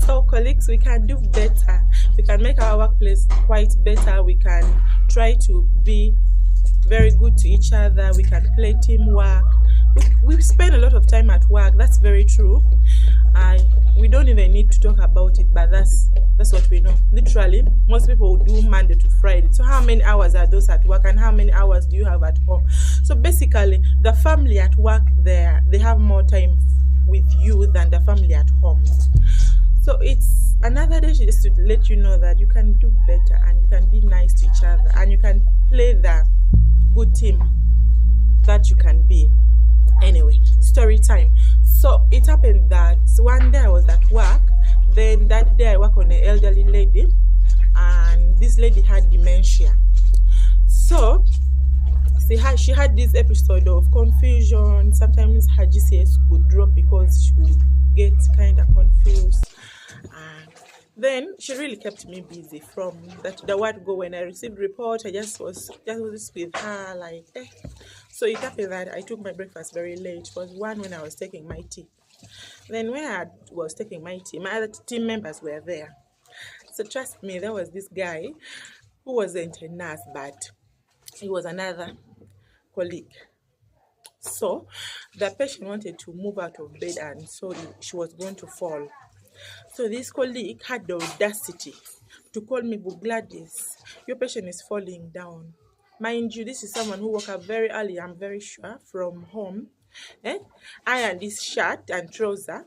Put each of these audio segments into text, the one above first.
So colleagues, we can do better. We can make our workplace quite better. We can try to be very good to each other. We can play teamwork. We spend a lot of time at work. That's very true. We don't even need to talk about it, but that's what we know. Literally, most people do Monday to Friday. So how many hours are those at work, and how many hours do you have at home? So basically, the family at work there, they have more time with you than the family at home. So it's another day just to let you know that you can do better, and you can be nice to each other, and you can play the good team that you can be. Anyway, story time. So it happened that one day I was at work. Then that day I work on an elderly lady, and this lady had dementia. So she had this episode of confusion. Sometimes her GCS would drop because she would get kind of confused. And then she really kept me busy from the word go. When I received report, I just was with her like So it happened that I took my breakfast very late. It was one when I was taking my tea. Then when I was taking my tea, my other team members were there. So trust me, there was this guy who wasn't a nurse, but he was another colleague. So the patient wanted to move out of bed, and so she was going to fall. So this colleague had the audacity to call me, "But Gladys, your patient is falling down." Mind you, this is someone who woke up very early, I'm very sure, from home. Ironed his shirt and trouser,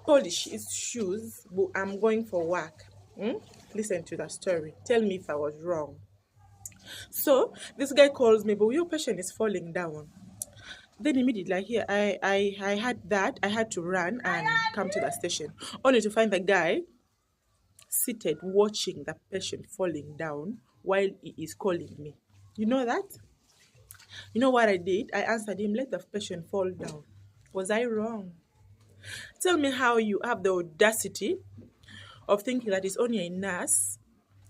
polish his shoes, but I'm going for work. Listen to the story. Tell me if I was wrong. So this guy calls me, "But your patient is falling down." Then immediately I had to run and come to the station, only to find the guy seated watching the patient falling down while he is calling me. You know that? You know what I did? I answered him, "Let the patient fall down." Was I wrong? Tell me how you have the audacity of thinking that it's only a nurse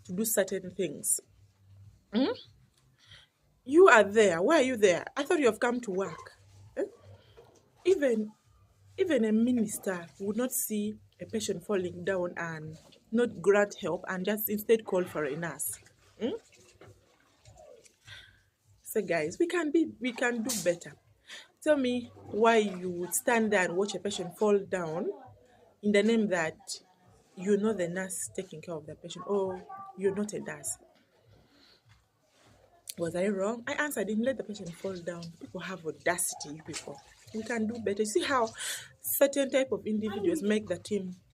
to do certain things. You are there. Why are you there? I thought you have come to work. Even a minister would not see a patient falling down and not grant help, and just instead call for a nurse. So guys, we can do better. Tell me why you would stand there and watch a patient fall down in the name that you know the nurse taking care of the patient, or you're not a nurse. Was I wrong? I answered him, "Let the patient fall down." People have audacity, you people. We can do better. See how certain type of individuals make the team